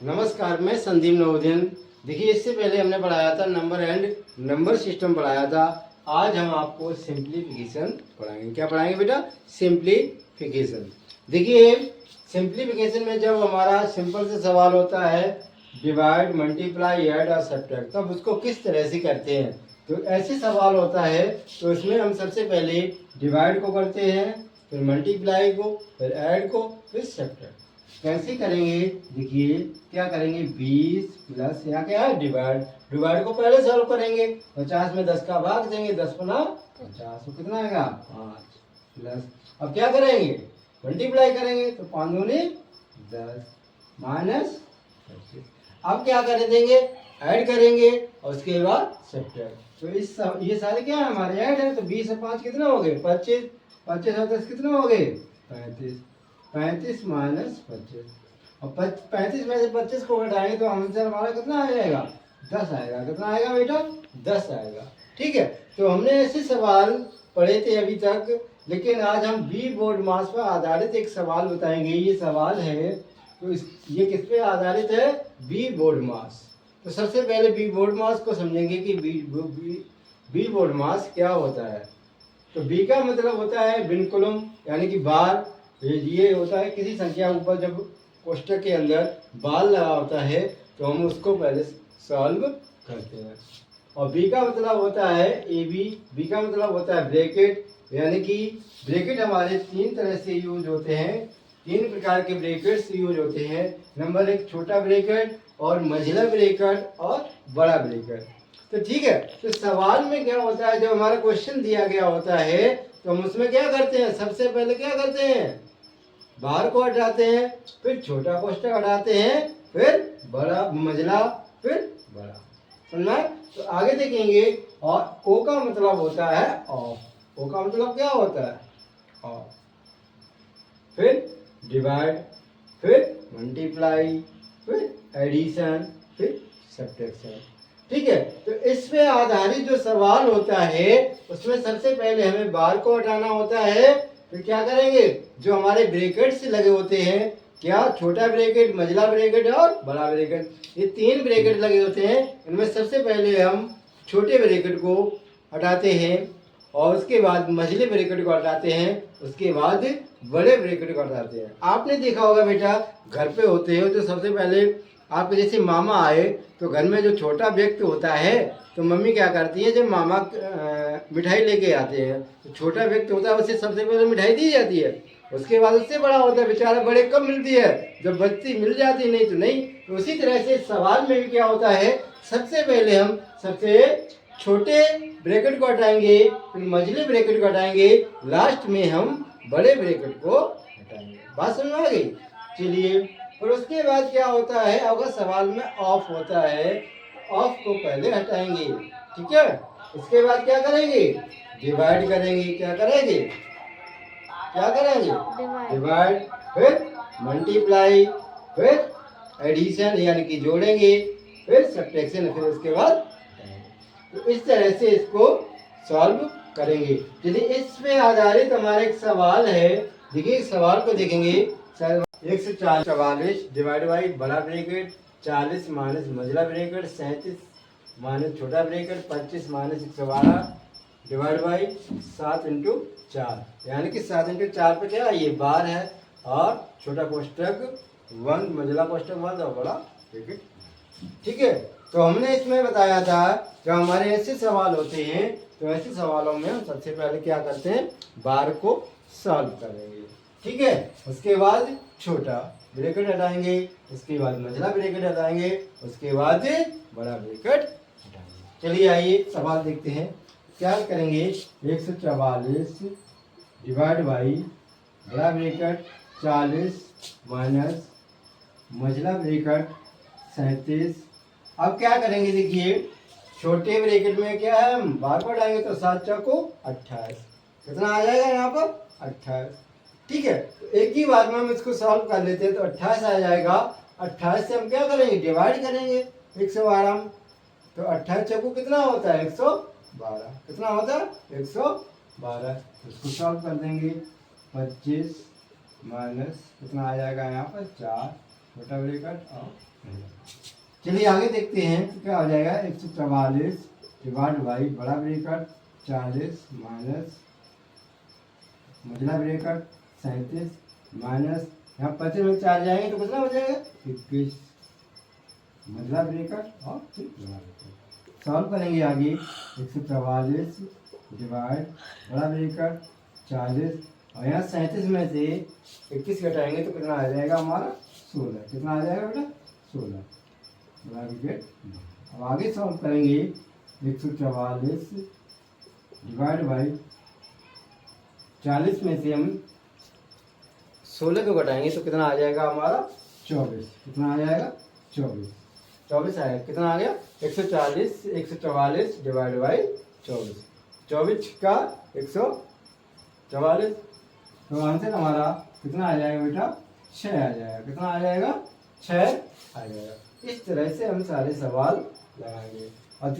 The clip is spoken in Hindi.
नमस्कार, मैं संदीप नवोदयन। देखिए, इससे पहले हमने पढ़ाया था नंबर एंड नंबर सिस्टम पढ़ाया था। आज हम आपको सिंप्लीफिकेशन पढ़ाएंगे। क्या पढ़ाएंगे बेटा? सिंप्लीफिकेशन। देखिए, सिंप्लीफिकेशन में जब हमारा सिंपल से सवाल होता है डिवाइड, मल्टीप्लाई, ऐड और सब्ट्रैक्ट, तब उसको किस तरह से करते हैं। तो ऐसे सवाल होता है तो इसमें हम सबसे पहले डिवाइड को करते हैं, फिर मल्टीप्लाई को, फिर ऐड को, फिर सब्ट्रैक्ट। कैसे करेंगे? देखिए, क्या करेंगे? 20 प्लस यहाँ क्या है? डिवाइड। डिवाइड को पहले सॉल्व करेंगे। 50 में 10 का भाग देंगे, 10 गुना 50, तो कितना आएगा? 5 प्लस। अब क्या करेंगे? मल्टीप्लाई करेंगे, तो 5 दूनी 10 माइनस 25। अब क्या कर देंगे? ऐड करेंगे और उसके बाद सब्ट्रैक्ट। तो ये सारे क्या है? हमारे ऐड है। तो 20 और 5 कितना हो गए? 25। 25 और 10 कितना हो गए? 35। 35 माइनस 25। और 35 में से 25 को घटाएंगे तो आंसर हमारा कितना आ जाएगा? 10 आएगा। कितना आएगा बेटा? 10 आएगा। ठीक है। तो हमने ऐसे सवाल पढ़े थे अभी तक, लेकिन आज हम बी बोर्ड मास पर आधारित एक सवाल बताएंगे। ये सवाल है तो ये किस पे आधारित है? बी बोर्ड मास। तो सबसे पहले बी बोर्ड मास को समझेंगे कि बी बोर्ड मास क्या होता है। तो बी का मतलब होता है बिनकुलम, यानी कि बार। ये होता है किसी संख्या ऊपर जब कोष्ठक के अंदर बार लगा होता है तो हम उसको पहले सॉल्व करते हैं। और बी का मतलब होता है ए बी। बी का मतलब होता है ब्रैकेट, यानी कि ब्रैकेट हमारे तीन तरह से यूज होते हैं। तीन प्रकार के ब्रैकेट्स यूज होते हैं। नंबर 1 छोटा ब्रैकेट, और मझला ब्रैकेट, और बड़ा ब्रैकेट। तो ठीक है। तो सवाल में क्या होता है, जब हमारा क्वेश्चन दिया गया होता है तो हम उसमें क्या करते हैं? सबसे पहले क्या करते हैं? बाहर को हटाते हैं, फिर छोटा कोष्ठक हटाते हैं, फिर बड़ा मझला, फिर बड़ा। समझना? तो आगे देखेंगे। और ओ का मतलब होता है ऑफ। ओ का मतलब क्या होता है? ऑफ। फिर डिवाइड, फिर मल्टीप्लाई, फिर एडिशन, फिर सब्ट्रैक्शन। ठीक है। तो इस पे आधारित जो सवाल होता है उसमें सबसे पहले हमें बार को हटाना होता है। फिर क्या करेंगे? जो हमारे ब्रैकेट्स लगे होते हैं, क्या? छोटा ब्रैकेट, मझला ब्रैकेट और बड़ा ब्रैकेट, ये तीन ब्रैकेट लगे होते हैं। इनमें सबसे पहले हम छोटे ब्रैकेट को हटाते हैं, और उसके बाद मझले ब्रैकेट को हटाते हैं, उसके बाद बड़े ब्रैकेट को हटाते हैं। आपने देखा होगा बेटा, घर पे होते हो तो सबसे पहले आपके जैसे मामा आए तो घर में जो छोटा व्यक्ति होता है तो मम्मी क्या करती है, जब मामा मिठाई लेके आते हैं तो छोटा व्यक्ति होता है उसे सबसे पहले मिठाई दी जाती है। उसके बाद उससे बड़ा होता है, बेचारा बड़े कम मिलती है, जब बचती मिल जाती, नहीं तो नहीं। तो उसी तरह से सवाल में भी क्या होता है, सबसे पहले हम सबसे छोटे ब्रैकेट को हटाएंगे, फिर मझले ब्रैकेट को हटाएंगे, लास्ट में हम बड़े ब्रैकेट को हटाएंगे। बात समझ में आ गई? चलिए। और उसके बाद क्या होता है, अगर सवाल में ऑफ होता है, ऑफ को पहले हटाएंगे। ठीक है। उसके बाद क्या करेंगे? डिवाइड करेंगे। क्या करेंगे? क्या करेंगे? डिवाइड, फिर मल्टीप्लाई, फिर एडिशन यानी कि जोड़ेंगे, फिर सब्ट्रैक्शन, फिर उसके बाद। तो इस तरह से इसको सॉल्व करेंगे। यदि इस पे आधारित हमारा एक सवाल है, देखिए सवाल को देखेंगे। 144 डिवाइड बाई बड़ा ब्रैकेट, 40 माइनस मझला ब्रैकेट, 37 माइनस छोटा bracket, 25 minus 112 divide by 7 into 4, यानी कि 7 इंटू 4 पे क्या है? ये बार है, और छोटा कोष्ठक 1, मझला कोष्ठक 1 और बड़ा ब्रैकेट। ठीक है। तो हमने इसमें बताया था जब हमारे ऐसे सवाल होते हैं तो ऐसे सवालों में हम सबसे पहले क्या करते हैं? बार को सॉल्व करेंगे। ठीक है। उसके बाद छोटा ब्रैकेट हटाएंगे, उसके बाद मझला ब्रैकेट हटाएंगे, उसके बाद बड़ा ब्रैकेट हटाएंगे। चलिए आइए सवाल देखते हैं। क्या करेंगे? 144 डिवाइड बाई बड़ा ब्रैकेट 40 माइनस मझला ब्रैकेट 37। अब क्या करेंगे? देखिए, छोटे ब्रैकेट में क्या है? हम बार को हटाएंगे तो 7 चौको 28। कितना आ जाएगा यहाँ पर? 28। ठीक है। तो एक ही बार में हम इसको सॉल्व कर लेते हैं तो 28 आ जाएगा। 28 से हम क्या करेंगे? डिवाइड करेंगे 112। तो 28 चौको कितना होता है? 112। कितना होता है? 112। इसको सॉल्व कर देंगे। 25 माइनस कितना आ जाएगा यहाँ पर? 4 छोटा ब्रैकेट और चलिए आगे देखते हैं तो क्या हो जाएगा 144 डिवाइड बाई बड़ा ब्रैकेट 40 माइनस मझला ब्रैकेट 37 माइनस यहाँ 25 में 4 जाएंगे तो कितना हो जाएगा 21 मझला ब्रैकेट और फिर बड़ा ब्रैकेट। सॉल्व करेंगे आगे 144 डिवाइड बड़ा ब्रैकेट 40 और यहाँ 37 में से 21 घटाएंगे तो कितना आ जाएगा हमारा 16। कितना आ जाएगा बेटा 16 बड़ा ब्रैकेट। अब आगे सॉल्व करेंगे 144 डिवाइड बाई 40 में से हम 16 को घटाएंगे तो कितना आ जाएगा हमारा 24। कितना आ जाएगा 24 आएगा। कितना आ गया 144 डिवाइड बाई 24 का 144 तो आंसर हमारा कितना आ जाएगा बेटा 6 आ जाएगा। कितना आ जाएगा 6 आ जाएगा। इस तरह से हम सारे सवाल लगाएंगे और